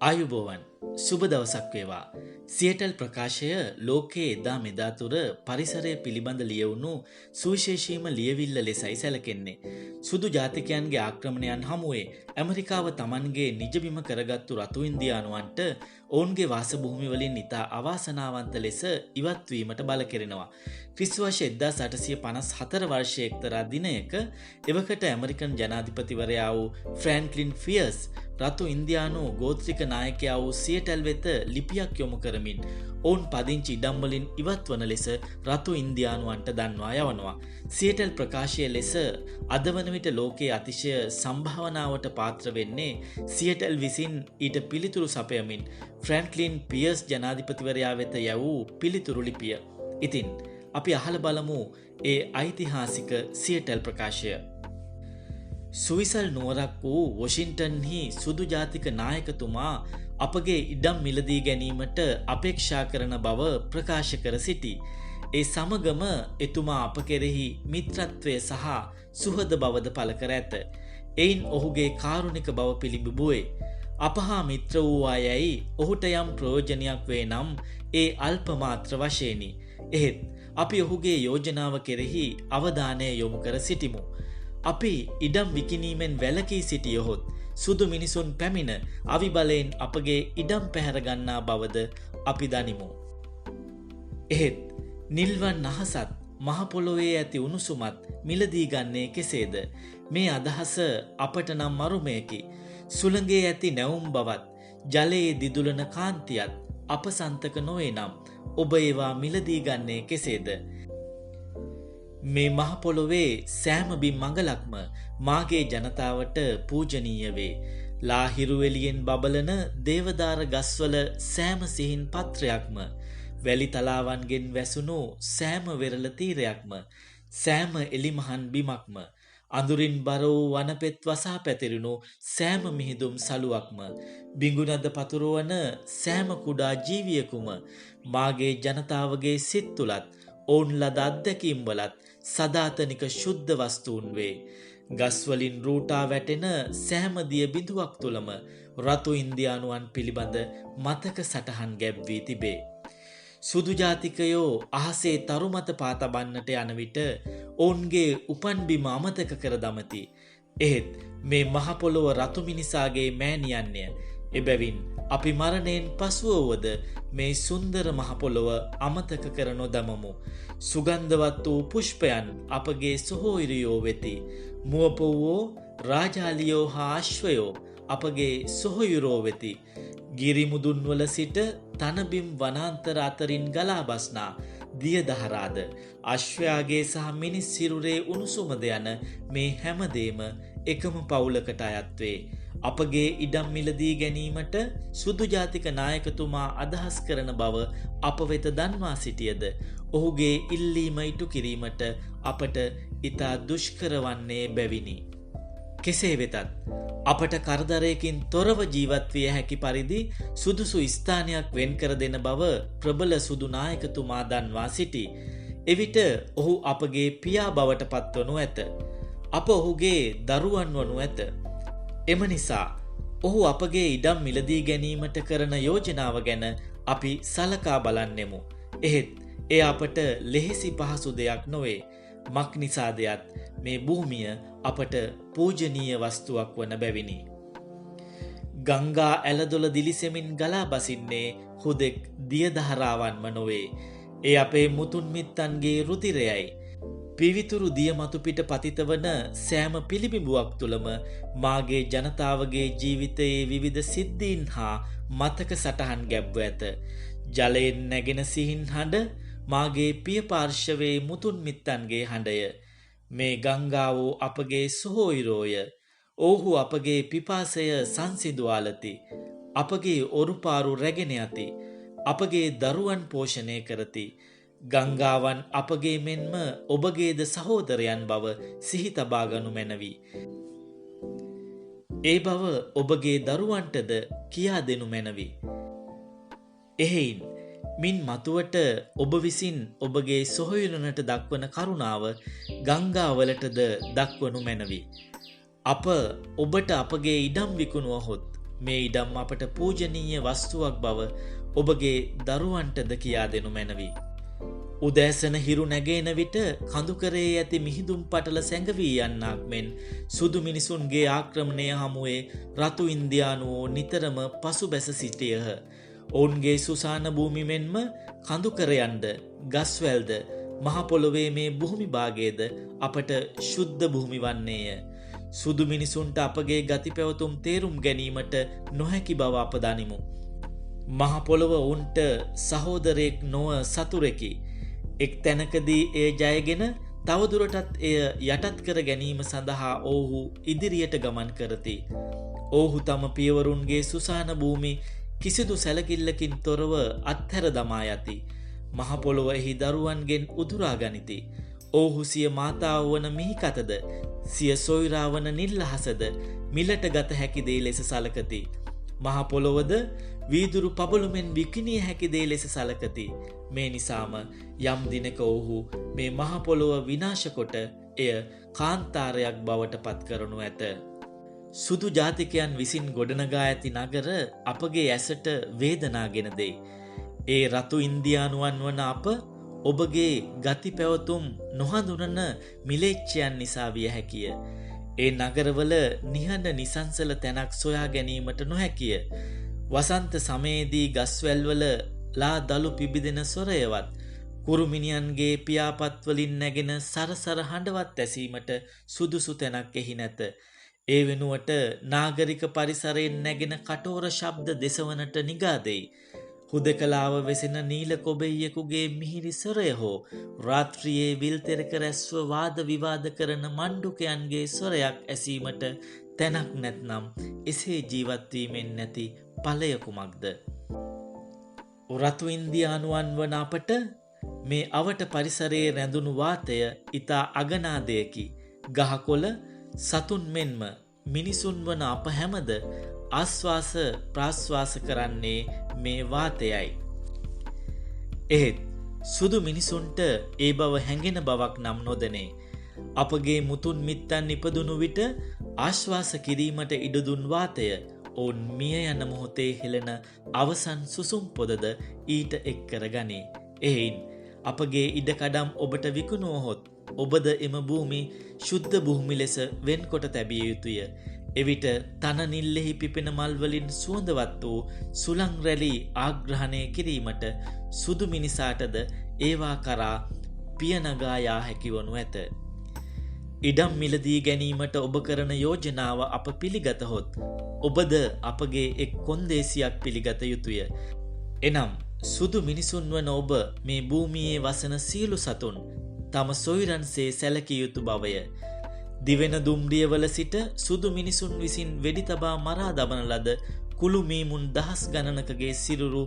ආයුබෝවන් සුබ දවසක් වේවා. සියටල් ප්‍රකාශය ලෝකයේ එදා මෙදා තුර පරිසරය පිළිබඳ ලියවුණු සුවිශේෂීම ලියවිල්ල ලෙසයි සැලකෙන්නේ. සුදු ජාතිකයන්ගේ ආක්‍රමණයන් හමුවේ ඇමරිකාව තමන්ගේ නිජබිම කරගත්තු රතු ඉන්දියානුවන්ට ඔවුන්ගේ වාසභූමිවලින් ඉතා අවාසනාවන්ත ලෙස ඉවත්වීමට බල කෙරෙනවා. ක්‍රිස්තුවර්ෂ 1854 වර්ෂයේ එක්තරා දිනයක එවකට ඇමරිකන් ජනාධිපතිවරයා වූ ෆ්‍රැන්ක්ලින් ෆියර්ස් රතු ඉන්දියානු ගෝත්‍රික නායකයා වූ සියටල් වෙත ලිපියක් යොමු කරමින් ඔවුන් පදිංචි ඉඩම් වලින් ඉවත් වන ලෙස රතු ඉන්දියානුවන්ට දන්වා යවනවා. සියටල් ප්‍රකාශය ලෙස අද වන විට ලෝකයේ අතිශය සම්භාවනාවට පාත්‍ර වෙන්නේ සියටල් විසින් ඊට පිළිතුරු සපයමින් ෆ්‍රැන්ක්ලින් පියර්ස් ජනාධිපතිවරයා වෙත යවූ පිළිතුරු ලිපිය. ඉතින් අපි අහලා බලමු ඒ ඓතිහාසික සියටල් ප්‍රකාශය. සුවිසල් නුවරක් වූ වොෂින්ටන්හි සුදු ජාතික නායකතුමා අපගේ ඉඩම් මිලදී ගැනීමට අපේක්ෂා කරන බව ප්‍රකාශ කර සිටි. ඒ සමගම එතුමා අප කෙරෙහි මිත්‍රත්වය සහ සුහද බවද පළ කර ඇත. එයින් ඔහුගේ කාරුණික බව පිළිබිඹුවේ. අප හා මිත්‍ර වූ අයයි ඔහුට යම් ප්‍රයෝජනයක් වේ නම් ඒ අල්ප මාත්‍ර වශයෙනි. එහෙත් අපි ඔහුගේ යෝජනාව කෙරෙහි අවධානය යොමු කර සිටිමු. අපි ඉඩම් විකිණීමෙන් වැළකී සිටියහොත් සුදු මිනිසුන් පැමිණ අවිබලයෙන් අපගේ ඉඩම් පැහැරගන්නා බවද අපි දනිමු. එහෙත් නිල්වන් අහසත් මහ පොළොවේ ඇති උණුසුමත් මිලදී ගන්නේ කෙසේද? මේ අදහස අපට නම් මරුමයකි. සුළඟේ ඇති නැවුම් බවත් ජලයේ දිදුලන කාන්තියත් අප සන්තක නොවේ නම් ඔබ ඒවා මිලදී ගන්නේ කෙසේද? මේ මහ පොළොවේ සෑම බිම් මඟලක්ම මාගේ ජනතාවට පූජනීය වේ. ලාහිරු එළියෙන් බබලන දේවදාර ගස්වල සෑම සිහින් පත්‍රයක්ම, වැලි තලාවන්ගෙන් වැසුණු සෑම වෙරළ තීරයක්ම, සෑම එලිමහන් බිමක්ම, අඳුරින් බර වූ වනපෙත් වසා පැතිරුණු සෑම මිහිදුම් සලුවක්ම, බිඟුනද පතුරවන සෑම කුඩා ජීවියකුම මාගේ ජනතාවගේ සිත් තුලත් ඔවුන් ලද අත්දැකීම් වලත් සදාතනික ශුද්ධ වස්තුන් වේ. ගස්වලින් රූටා වැටෙන සෑම දිය බිඳුවක් තුළම රතු ඉන්දියානුවන් පිළිබඳ මතක සටහන් ගැබ්වී තිබේ. සුදු ජාතිකයෝ අහසේ තරුමත පාතබන්නට යන විට ඔවුන්ගේ උපන් බිම අමතක කර දමති. එහෙත් මේ මහ පොළොව රතු මිනිසාගේ මෑණියන්ය. එබැවින් අපි මරණයෙන් පසුවවද මේ සුන්දර මහ පොළොව අමතක කර නොදමමු. සුගන්ධවත් වූ පුෂ්පයන් අපගේ සොහොයුරියෝ වෙති. මුවපොව්වෝ, රාජාලියෝ හා අශ්වයෝ අපගේ සොහොයුරෝ වෙති. ගිරිමුදුන්වල සිට තනබිම් වනාන්තර අතරින් ගලා බස්නා දියදහරාද අශ්වයාගේ සහ මිනිස් සිරුරේ උණුසුමද යන මේ හැමදේම එකම පවුලකට අයත් වේ. අපගේ ඉඩම් මිලදී ගැනීමට සුදු ජාතික නායකතුමා අදහස් කරන බව අප වෙත දන්වා සිටියද ඔහුගේ ඉල්ලීම ඉටු කිරීමට අපට ඉතා දුෂ්කර වන්නේ බැවිනි. කෙසේ වෙතත් අපට කරදරයකින් තොරව ජීවත් විය හැකි පරිදි සුදුසු ස්ථානයක් වෙන් කර දෙන බව ප්‍රබල සුදු නායකතුමා දන්වා සිටි. එවිට ඔහු අපගේ පියා බවට පත්වනු ඇත. අප ඔහුගේ දරුවන් වනු ඇත. එම නිසා ඔහු අපගේ ඉඩම් මිලදී ගැනීමට කරන යෝජනාව ගැන අපි සලකා බලන්නෙමු. එහෙත් එය අපට ලෙහෙසි පහසු දෙයක් නොවේ. මක් නිසාදයත් මේ භූමිය අපට පූජනීය වස්තුවක් වන බැවිනි. ගංගා ඇලදොල දිලිසෙමින් ගලා බසින්නේ හුදෙක් දියදහරාවන්ම නොවේ. ඒ අපේ මුතුන් මිත්තන්ගේ රුධිරයයි. පිවිතුරු දිය මතු පිට පතිත වන සෑම පිළිබිඹුවක් තුළම මාගේ ජනතාවගේ ජීවිතයේ විවිධ සිද්ධීන් හා මතක සටහන් ගැබ්ව ඇත. ජලයෙන් නැගෙන සිහින් හඬ මාගේ පිය පාර්ශවයේ මුතුන් මිත්තන්ගේ හඬය. මේ ගංගාවෝ අපගේ සොහොයුරෝය. ඔවුහු අපගේ පිපාසය සංසිඳුවාලති. අපගේ ඔරුපාරු රැගෙන යති. අපගේ දරුවන් පෝෂණය කරති. ගංගාවන් අපගේ මෙන්ම ඔබගේද සහෝදරයන් බව සිහි තබා ගනු මැනවි. ඒ බව ඔබගේ දරුවන්ටද කියා දෙනු මැනවි. එහෙයින් මින් මතුවට ඔබ විසින් ඔබගේ සොහොයුරනට දක්වන කරුණාව ගංගාවලටද දක්වනු මැනවි. අප ඔබට අපගේ ඉඩම් විකුණුවහොත් මේ ඉඩම් අපට පූජනීය වස්තුවක් බව ඔබගේ දරුවන්ටද කියා දෙනු මැනවි. උදෑසන හිරු නැගේන විට කඳුකරේ ඇති මිහිදුම් පටල සැඟවී යන්නක් මෙන් සුදු මිනිසුන්ගේ ආක්‍රමණය හමුවේ රතු ඉන්දියානුවෝ නිතරම පසුබැස සිටියහ. ඔවුන්ගේ සුසාන භූමි මෙන්ම කඳුකරයන්ද ගස්වැල්ද මහපොළොවේ මේ භූමි භාගයේද අපට ශුද්ධ භූමි වන්නේය. සුදු මිනිසුන්ට අපගේ ගති පැවතුම් තේරුම් ගැනීමට නොහැකි බව අප දනිමු. මහපොළොව ඔවුන්ට සහෝදරයෙක් නොව සතුරෙකි. එක් තැනකදී එය ජයගෙන තවදුරටත් එය යටත් කර ගැනීම සඳහා ඔවුහු ඉදිරියට ගමන් කරති. ඔවුහු තම පියවරුන්ගේ සුසාන භූමි කිසිදු සැලකිල්ලකින් තොරව අත්හැර දමා යති. මහපොළොව එහි දරුවන්ගෙන් උදුරා ගනිති. ඔවුහු සිය මාතාව වන මිහිකතද සිය සොයුරා වන නිල්ලහසද මිලට ගත හැකි දේ ලෙස සලකති. මහපොළොවද වීදුරු පබළුමෙන් විකිණිය හැකි දේ ලෙස සලකති. මේ නිසාම යම් දිනක ඔවුහු මේ මහපොළොව විනාශ කොට එය කාන්තාරයක් බවට පත් කරනු ඇත. සුදු ජාතිකයන් විසින් ගොඩනගා ඇති නගර අපගේ ඇසට වේදනාගෙන දෙයි. ඒ රතු ඉන්දියානුවන් වන අප ඔබගේ ගති පැවතුම් නොහඳුනන මිලේච්ඡයන් නිසා විය හැකිය. ඒ නගරවල නිහඬ නිසංසල තැනක් සොයා ගැනීමට නොහැකිය. වසන්ත සමයේදී ගස්වැල්වල ලා දළු පිබිදෙන සොරයවත් කුරුමිනියන්ගේ පියාපත්වලින් නැගෙන සරසර හඬවත් ඇසීමට සුදුසු තැනක් එහි නැත. ඒ වෙනුවට නාගරික පරිසරයෙන් නැගෙන කටෝර ශබ්ද දෙසවනට නිගාදෙයි. හුදකලාව වෙසෙන නීල කොබෙයියෙකුගේ මිහිරි සොරය හෝ රාත්‍රියේ විල්තෙරක රැස්ව වාද විවාද කරන මණ්ඩුකයන්ගේ සොරයක් ඇසීමට තැනක් නැත්නම් එසේ ජීවත්වීමෙන් නැති ඵලය කුමක්ද? රතු ඉන්දියානුවන් වන අපට මේ අවට පරිසරයේ රැඳුණු වාතය ඊතා අගනා දෙයකි. ගහකොළ සතුන් මෙන්ම මිනිසුන් වන අප හැමද ආස්වාස ප්‍රාස්වාස කරන්නේ මේ වාතයයි. එහෙත් සුදු මිනිසුන්ට ඒ බව හැඟෙන බවක් නම් නොදනේ. අපගේ මුතුන් මිත්තන් ඉපදුණු විට ආශ්වාස කිරීමට ඉඩදුන් වාතය ඔවුන් මිය යන මොහොතේ හෙළෙන අවසන් සුසුම් පොදද ඊට එක් කරගනී. එයින් අපගේ ඉඩකඩම් ඔබට විකුණුවහොත් ඔබද එම භූමි ශුද්ධ භූමි ලෙස වෙන්කොට තැබිය යුතුය. එවිට තන නිල්ලෙහි පිපෙන මල්වලින් සුවඳවත් වූ සුළං රැලි ආග්‍රහණය කිරීමට සුදු මිනිසාටද ඒවා කරා පියනගා යා හැකිවනු ඇත. ඉඩම් මිලදී ගැනීමට ඔබ කරන යෝජනාව අප පිළිගතහොත් ඔබද අපගේ එක් කොන්දේසියක් පිළිගත යුතුය. එනම් සුදු මිනිසුන් වන ඔබ මේ භූමියේ වසන සියලු සතුන් තම සොයුරන්සේ සැලකිය යුතු බවය. දිවෙන දුම්රියවල සිට සුදු මිනිසුන් විසින් වෙඩි තබා මරා දමන ලද කුළු මීමුන් දහස් ගණනකගේ සිරුරු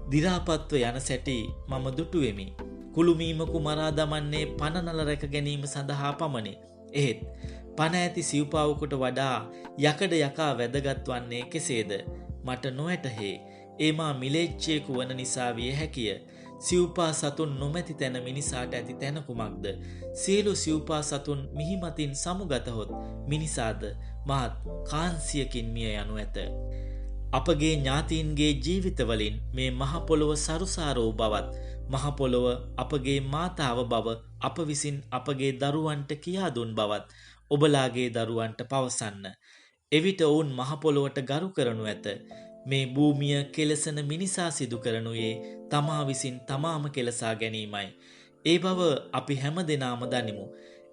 දිරාපත්ව යන සැටි මම දුටුවෙමි. කුළු මීමකු මරා දමන්නේ පනනල රැක ගැනීම සඳහා පමණි. එහෙත් පන ඇති සිව්පාවකට වඩා යකඩ යකා වැදගත් වන්නේ කෙසේද? මට නොඇතහේ. ඒ මා මිලේච්ඡයෙකු වන නිසා විය හැකිය. සිව්පා සතුන් නොමැති තැන මිනිසාට ඇති තැන කුමක්ද? සියලු සිව්පා සතුන් මිහිමතින් සමුගතහොත් මිනිසාද මහත් කාන්සියකින් මිය යනු ඇත. අපගේ ඥාතීන්ගේ ජීවිතවලින් මේ මහ පොළොව සරුසාරෝ බවත් මහ පොළොව අපගේ මාතාව බව අප විසින් අපගේ දරුවන්ට කියා දුන් බවත් ඔබලාගේ දරුවන්ට පවසන්න. එවිට ඔවුන් මහ පොළොවට ගරු කරනු ඇත. මේ භූමිය කෙලසන මිනිසා සිදු කරනුයේ තමා විසින් තමාම කෙලසා ගැනීමයි. ඒ බව අපි හැම දෙනාම දනිමු.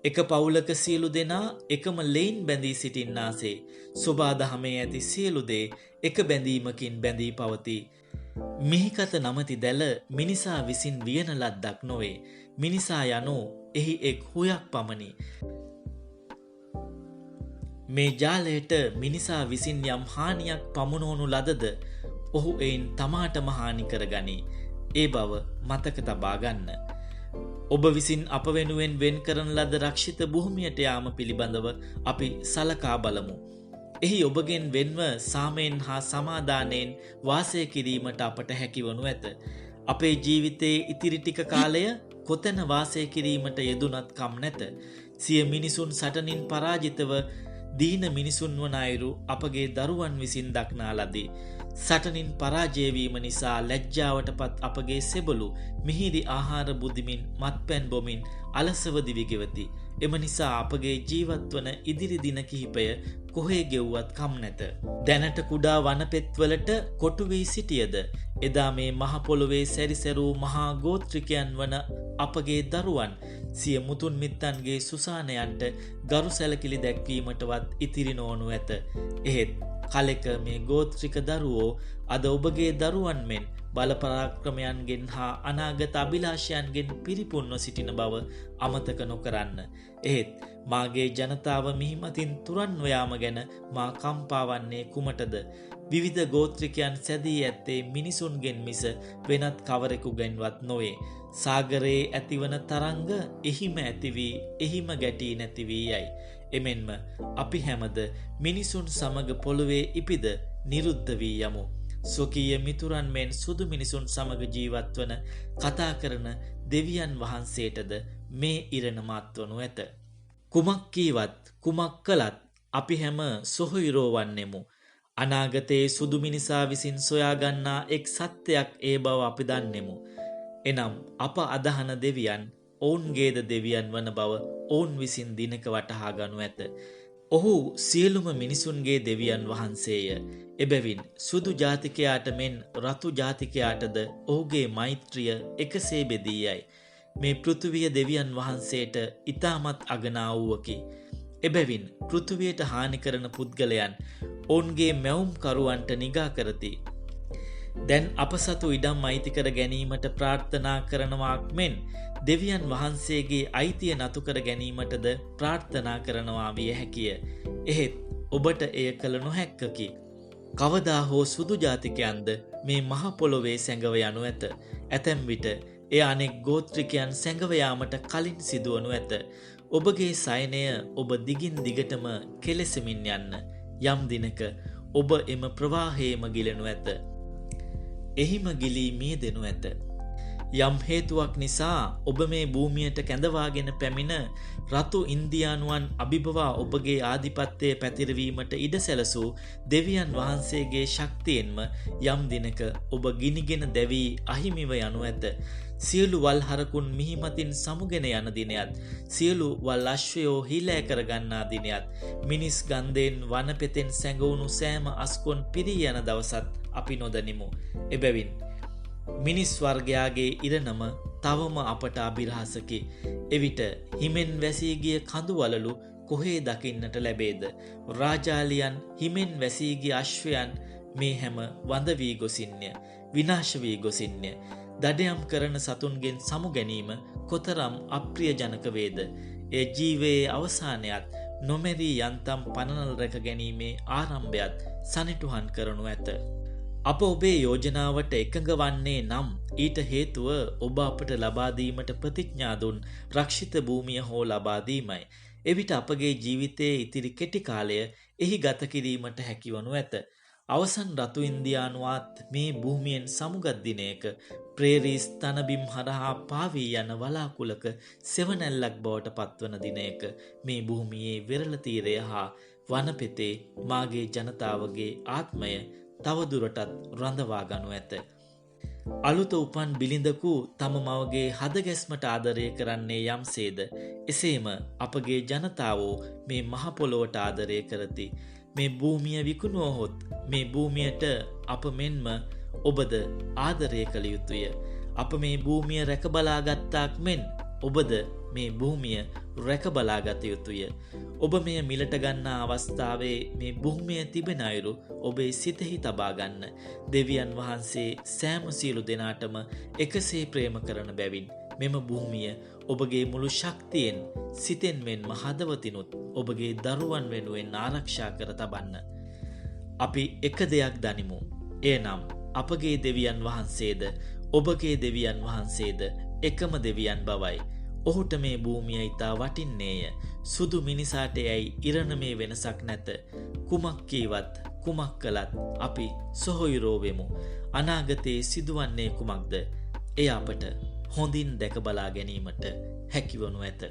එක පවුලක සියලු දෙනා එකම ලෙයින් බැඳී සිටින්නාසේ සෝබාදහමේ ඇති සියලු දේ එක බැඳීමකින් බැඳී පවතී. මිහිකත නමැති දැල මිනිසා විසින් වියන ලද්දක් නොවේ. මිනිසා යනෝ එහි එක් හුයක් පමණි. මේ ජාලයට මිනිසා විසින් යම් හානියක් පමුණවනු ලදද ඔහු එයින් තමාටම හානි කරගනී. ඒ බව මතක තබා ගන්න. ඔබ විසින් අප වෙනුවෙන් වෙන් කරන ලද රක්ෂිත භූමියට යාම පිළිබඳව අපි සලකා බලමු. එහි ඔබගෙන් වෙන්ව සාමයෙන් හා සමාදානයෙන් වාසය කිරීමට අපට හැකිවනු ඇත. අපේ ජීවිතයේ ඉතිරි ටික කාලය කොතැන වාසය කිරීමට යෙදුනත් කම් නැත. සිය මිනිසුන් සටනින් පරාජිතව දීන මිනිසුන් වන අයුරු අපගේ දරුවන් විසින් දක්නා ලදී. සටනින් පරාජය වීම නිසා ලැජ්ජාවටපත් අපගේ සෙබළු මිහිරි ආහාර බුදිමින් මත්පැන් බොමින් අලසව දිවි ගෙවති. එම නිසා අපගේ ජීවත් වන ඉදිරි දින කිහිපය කොහේ ගෙව්වත් කම් නැත. දැනට කුඩා වනපෙත්වලට කොටු වී සිටියද එදා මේ මහ පොළොවේ සැරිසැරූ මහා ගෝත්‍රිකයන් වන අපගේ දරුවන් සිය මුතුන් මිත්තන්ගේ සුසානයන්ට ගරු සැලකිලි දැක්වීමටවත් ඉතිරි නොවනු ඇත. එහෙත් කලෙක මේ ගෝත්‍රික දරුවෝ අද ඔබගේ දරුවන් මෙන් බලපරාක්‍රමයන්ගෙන් හා අනාගත අභිලාෂයන්ගෙන් පිරිපුන්ව සිටින බව අමතක නොකරන්න. එහෙත් මාගේ ජනතාව මිහිමතින් තුරන්ව යාම ගැන මා කම්පාවන්නේ කුමටද? විවිධ ගෝත්‍රිකයන් සැදී ඇත්තේ මිනිසුන්ගෙන් මිස වෙනත් කවරෙකුගෙන්වත් නොවේ. සාගරයේ ඇතිවන තරංග එහිම ඇති වී එහිම ගැටී නැති වී යයි. එමෙන්ම අපි හැමද මිනිසුන් සමග පොළොවේ ඉපිද නිරුද්ධ වී යමු. ස්වකීය මිතුරන් මෙන් සුදු මිනිසුන් සමග ජීවත් වන කතා කරන දෙවියන් වහන්සේටද මේ ඉරණ මත්වනු ඇත. කුමක් කීවත් කුමක් කළත් අපි හැම සොහොයුරෝ වන්නෙමු. අනාගතයේ සුදු මිනිසා විසින් සොයාගන්නා එක් සත්‍යයක් ඒ බව අපි දන්නෙමු. එනම් අප අදහන දෙවියන් ඔවුන්ගේද දෙවියන් වන බව ඔවුන් විසින් දිනක වටහා ගනු ඇත. ඔහු සියලුම මිනිසුන්ගේ දෙවියන් වහන්සේය. එබැවින් සුදු ජාතිකයාට මෙන් රතු ජාතිකයාටද ඔහුගේ මෛත්‍රිය එකසේ බෙදී යයි. මේ පෘථුවිය දෙවියන් වහන්සේට ඉතාමත් අගනා වූවකි. එබැවින් පෘථුවියට හානි කරන පුද්ගලයන් ඔවුන්ගේ මැවුම්කරුවන්ට නිගා කරති. දැන් අප සතු ඉඩම් අයිති කර ගැනීමට ප්‍රාර්ථනා කරනවාක් මෙන් දෙවියන් වහන්සේගේ අයිතිය නතු කර ගැනීමටද ප්‍රාර්ථනා කරනවා විය හැකිය. එහෙත් ඔබට එය කළ නොහැක්කකි. කවදා හෝ සුදු ජාතිකයන්ද මේ මහ පොළොවේ සැඟව යනු ඇත. ඇතැම් විට එය අනෙක් ගෝත්‍රිකයන් සැඟව යාමට කලින් සිදුවනු ඇත. ඔබගේ සයනය ඔබ දිගින් දිගටම කෙලෙසමින් යන්න. යම් දිනක ඔබ එම ප්‍රවාහයේම ගිලෙනු ඇත. එහිම ගිලී මිය දෙනු ඇත. යම් හේතුවක් නිසා ඔබ මේ භූමියට කැඳවාගෙන පැමිණ රතු ඉන්දියානුවන් අභිබවා ඔබගේ ආධිපත්‍යය පැතිරවීමට ඉඩ සැලසූ දෙවියන් වහන්සේගේ ශක්තියෙන්ම යම් දිනක ඔබ ගිනිගෙන දැවී අහිමිව යනු ඇත. සියලු වල් හරකුන් මිහිමතින් සමුගෙන යන දිනයත්, සියලු වල් අශ්වයෝ හීලෑ කරගන්නා දිනයත්, මිනිස් ගන්ධයෙන් වනපෙතෙන් සැඟවුණු සෑම අස්කොන් පිරී යන දවසත් අපි නොදනිමු. එබැවින් මිනිස් වර්ගයාගේ ඉරණම තවම අපට අභිරහසකි. එවිට හිමෙන් වැසී ගිය කඳු වලලු කොහේ දකින්නට ලැබේද? රාජාලියන් හිමෙන් වැසී ගිය අශ්වයන් මේ හැම වඳ වී ගොසින්ය, විනාශ වී ගොසින්ය. දඩයම් කරන සතුන්ගෙන් සමු ගැනීම කොතරම් අප්‍රියජනක වේද? ඒ ජීවයේ අවසානයත් නොමැරී යන්තම් පනනල් රැක ගැනීමේ ආරම්භයත් සනිටුහන් කරනු ඇත. අප ඔබේ යෝජනාවට එකඟ වන්නේ නම් ඊට හේතුව ඔබ අපට ලබා දීමට ප්‍රතිඥා දුන් රක්ෂිත භූමිය හෝ ලබා දීමයි. එවිට අපගේ ජීවිතයේ ඉතිරි කෙටි කාලය එහි ගත කිරීමට හැකිවනු ඇත. අවසන් රතු ඉන්දියානුවත් මේ භූමියෙන් සමුගත් දිනයක ප්‍රේරීස් තනබිම් හරහා පාවී යන වලාකුලක සෙවණැල්ලක් බවට පත්වන දිනයක මේ භූමියේ වෙරළ තීරය හා වනපෙතේ මාගේ ජනතාවගේ ආත්මය තවදුරටත් රඳවා ගනු ඇත. අලුත උපන් බිලිඳකු තම මවගේ හදගැස්මට ආදරය කරන්නේ යම්සේද, එසේම අපගේ ජනතාවෝ මේ මහ පොළොවට ආදරය කරති. මේ භූමිය විකුණුවහොත් මේ භූමියට අප මෙන්ම ඔබද ආදරය කළ යුතුය. අප මේ භූමිය රැකබලාගත්තාක් මෙන් ඔබද මේ භූමිය රැකබලාගත යුතුය. ඔබ මෙය මිලට ගන්නා අවස්ථාවේ මේ භූමිය තිබෙන අයුරු ඔබේ සිතෙහි තබා ගන්න. දෙවියන් වහන්සේ සෑම සියලු දෙනාටම එකසේ ප්‍රේම කරන බැවින් මෙම භූමිය ඔබගේ මුළු ශක්තියෙන්, සිතෙන් මෙන්ම හදවතිනුත් ඔබගේ දරුවන් වෙනුවෙන් ආරක්ෂා කර තබන්න. අපි එක දෙයක් දනිමු. එනම් අපගේ දෙවියන් වහන්සේද ඔබගේ දෙවියන් වහන්සේද එකම දෙවියන් බවයි. ඔහුට මේ භූමිය ඉතා වටින්නේය. සුදු මිනිසාට යයි ඉරණමේ වෙනසක් නැත. කුමක් කීවත් කුමක් කළත් අපි සොහොයුරෝ වෙමු. අනාගතයේ සිදුවන්නේ කුමක්ද? එය අපට හොඳින් දැක බලා ගැනීමට හැකිවනු ඇත.